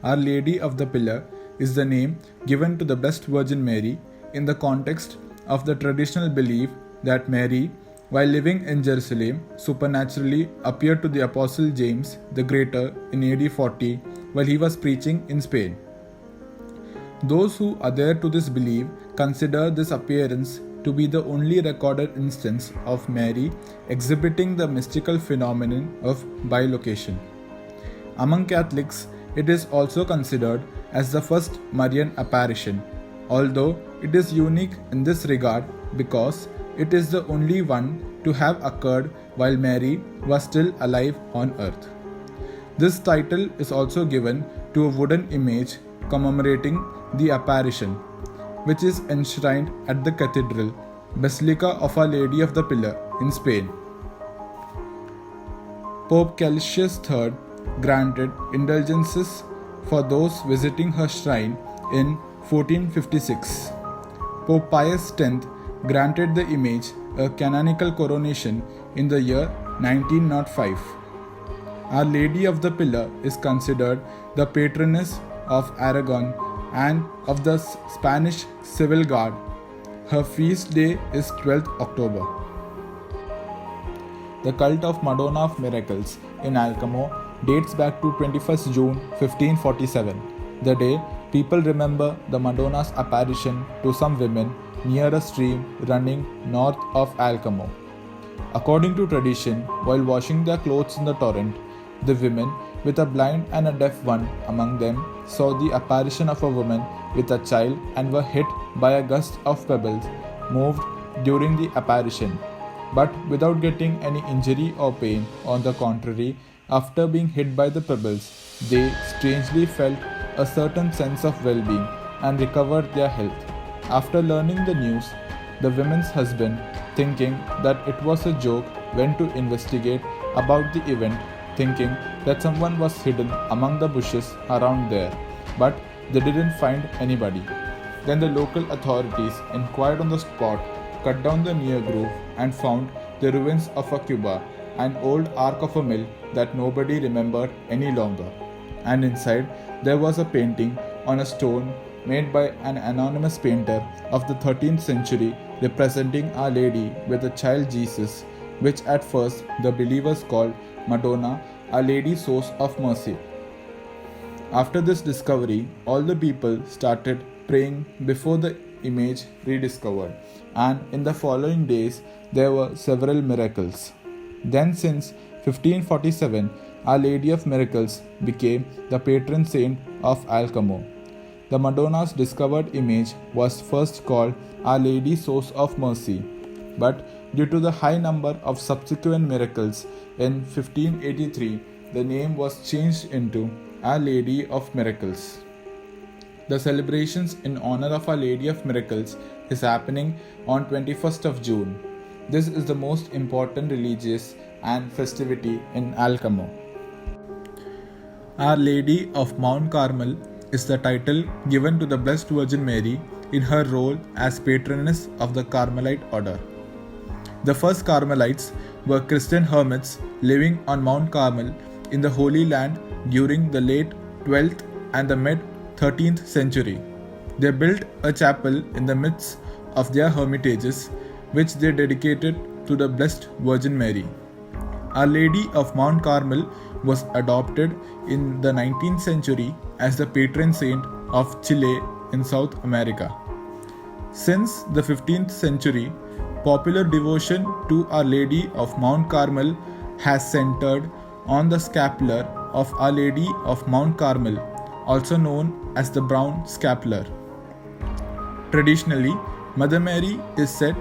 Our Lady of the Pillar is the name given to the Blessed Virgin Mary in the context of the traditional belief that Mary, while living in Jerusalem, supernaturally appeared to the Apostle James the Greater in AD 40 while he was preaching in Spain. Those who adhere to this belief consider this appearance to be the only recorded instance of Mary exhibiting the mystical phenomenon of bilocation. Among Catholics, it is also considered as the first Marian apparition, although it is unique in this regard because it is the only one to have occurred while Mary was still alive on earth. This title is also given to a wooden image commemorating the apparition, which is enshrined at the Cathedral Basilica of Our Lady of the Pillar in Spain. Pope Calixtus III granted indulgences for those visiting her shrine in 1456. Pope Pius X granted the image a canonical coronation in the year 1905. Our Lady of the Pillar is considered the patroness of Aragon and of the Spanish Civil Guard. Her feast day is 12th October. The cult of Madonna of Miracles in Alcamo dates back to 21st June 1547, the day people remember the Madonna's apparition to some women near a stream running north of Alcamo. According to tradition, while washing their clothes in the torrent, the women, with a blind and a deaf one among them, saw the apparition of a woman with a child and were hit by a gust of pebbles moved during the apparition, but without getting any injury or pain. On the contrary, after being hit by the pebbles, they strangely felt a certain sense of well-being and recovered their health. After learning the news, the woman's husband, thinking that it was a joke, went to investigate about the event, thinking that someone was hidden among the bushes around there, but they didn't find anybody. Then the local authorities inquired on the spot, cut down the near grove, and found the ruins of a cuba, an old ark of a mill that nobody remembered any longer. And inside there was a painting on a stone made by an anonymous painter of the 13th century representing Our Lady with the child Jesus, which at first the believers called Madonna, Our Lady Source of Mercy. After this discovery, all the people started praying before the image rediscovered, and in the following days there were several miracles. Then, since 1547, Our Lady of Miracles became the patron saint of Alcamo. The Madonna's discovered image was first called Our Lady Source of Mercy, but due to the high number of subsequent miracles in 1583, the name was changed into Our Lady of Miracles. The celebrations in honor of Our Lady of Miracles is happening on 21st of June. This is the most important religious and festivity in Alcamo. Our Lady of Mount Carmel is the title given to the Blessed Virgin Mary in her role as patroness of the Carmelite order. The first Carmelites were Christian hermits living on Mount Carmel in the Holy Land during the late 12th and the mid 13th century. They built a chapel in the midst of their hermitages, which they dedicated to the Blessed Virgin Mary. Our Lady of Mount Carmel was adopted in the 19th century as the patron saint of Chile in South America. Since the 15th century, popular devotion to Our Lady of Mount Carmel has centered on the scapular of Our Lady of Mount Carmel, also known as the Brown Scapular. Traditionally, Mother Mary is said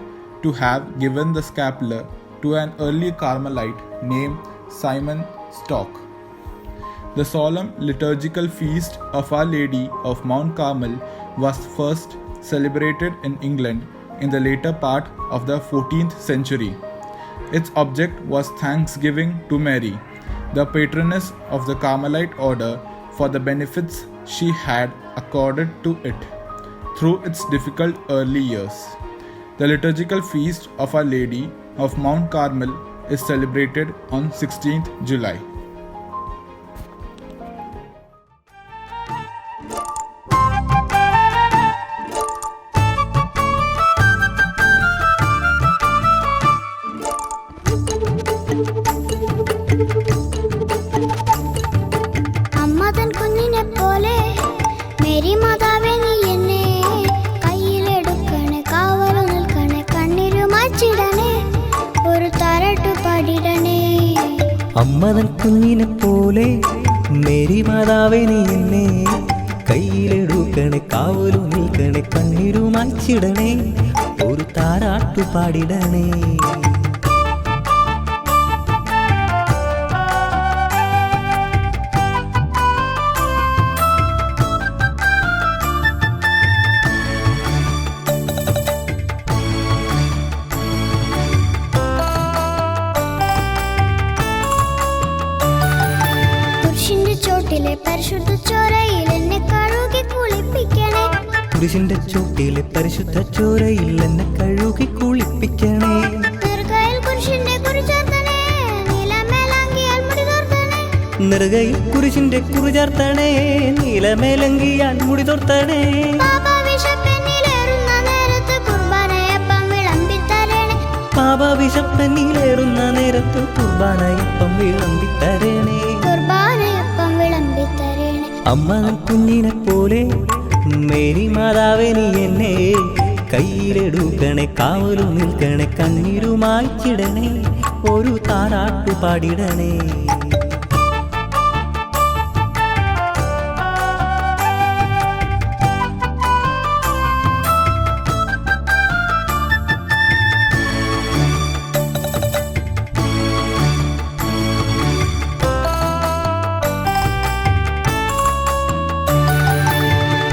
to have given the scapular to an early Carmelite named Simon Stock. The solemn liturgical feast of Our Lady of Mount Carmel was first celebrated in England in the later part of the 14th century. Its object was thanksgiving to Mary, the patroness of the Carmelite order, for the benefits she had accorded to it through its difficult early years. The liturgical feast of Our Lady of Mount Carmel is celebrated on 16th July. കുഞ്ഞിനെ പോലെ Mary മാതാവേ നീ എന്നെ കയ്യിലെടുക്കണേ, കാവലു നിൽക്കണേ, കണ്ണീരു മാച്ചിടണേ, ഒരു താരാട്ടു പാടിടണേ. അമ്മതൻ കുഞ്ഞിനെ പോലെ മേരി മാതാവേ നീ എന്നെ കയ്യിലെടുക്കണേ, കാവലു നിൽക്കണേ, കണ്ണീരു മാച്ചിടണേ, ഒരു താരാട്ടു പാടിടണേ. കുരിശിന്റെ ചോട്ടിലെ പരിശുദ്ധ ചോരയിൽ എന്നെ കഴുകി കുളിപ്പിക്കണേ, കുരിശിന്റെ ചോട്ടിലെ പരിശുദ്ധ ചോരയിൽ എന്നെ കഴുകി കുളിപ്പിക്കണേ. നെറുകയിൽ കുരിശിന്റെ കുറിചേർത്തണേ, നീലമേലാങ്കിയാൽ മുടി തോർത്തണേ, നെറുകയിൽ കുരിശിന്റെ കുറിചേർത്തണേ, നീലമേലങ്കിയാൽ മുടി തോർത്തണേ. പാപവിശപ്പെന്നിലേറുന്ന നേരത്ത് കുർബാനയപ്പം വിളമ്പിത്തരണേ, പാപവിശപ്പെന്നിലേറുന്ന നേരത്ത് കുർബാനയപ്പം വിളമ്പിത്തരണേ, കുർബാനയപ്പം വിളമ്പിത്തരണേ. അമ്മ കുഞ്ഞിനെ പോലെ മേരി മാതാവേ നീ എന്നെ കയ്യിലെടുക്കണേ, കാവലു നിൽക്കണേ, കണ്ണീരു മായ്ച്ചിടണേ, ഒരു താരാട്ടു പാടിടണേ.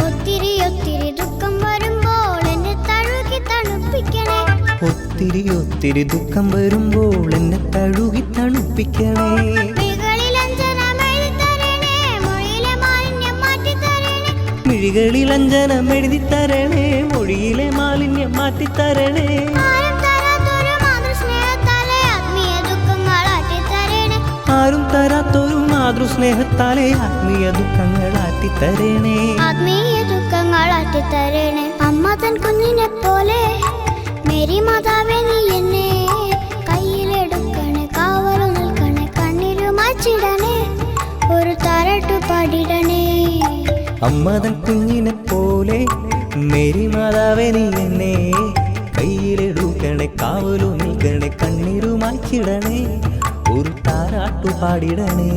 ഒത്തിരി ഒത്തിരി ദുഃഖം വരുമ്പോൾ എന്നെ തഴുകി തണുപ്പിക്കണേ, ഒത്തിരി ഒത്തിരി ദുഃഖം വരുമ്പോൾ എന്നെ തഴുകി തണുപ്പിക്കണേ. മിഴികളിൽ അഞ്ജനം എഴുതിത്തരണേ, മൊഴിയിലെ മാലിന്യം മാറ്റിത്തരണേ, മിഴികളിൽ അഞ്ജനം എഴുതിത്തരണേ, മൊഴിയിലെ മാലിന്യം മാറ്റിത്തരണേ. ആരും തരാത്തൊരു മാതൃസ്നേഹത്താലെ ആത്മീയ ദുഃഖങ്ങൾ ആറ്റിത്തരണേ, ആരും തരാത്തൊരു മാതൃസ്നേഹത്താലെ ആത്മീയ ദുഃഖങ്ങൾ ആറ്റിത്തരണേ, ആത്മീയ ദുഃഖങ്ങൾ ആറ്റിത്തരണേ. അമ്മ തൻ കുഞ്ഞിനെ പോലെ മേരി മാതാവേ നീ എന്നെ കയ്യിലെടുക്കണേ, കാവലു നിൽക്കണേ, കണ്ണീരു മാച്ചിടണേ, ഒരു താരാട്ടു പാടിടണേ. അമ്മതൻ കുഞ്ഞിനെ പോലെ മേരി മാതാവേ നീ എന്നെ കയ്യിലെടുക്കണേ, കാവലു നിൽക്കണേ, കണ്ണീരു മായ്ച്ചിടണേ, ഒരു താരാട്ടു പാടിടണേ.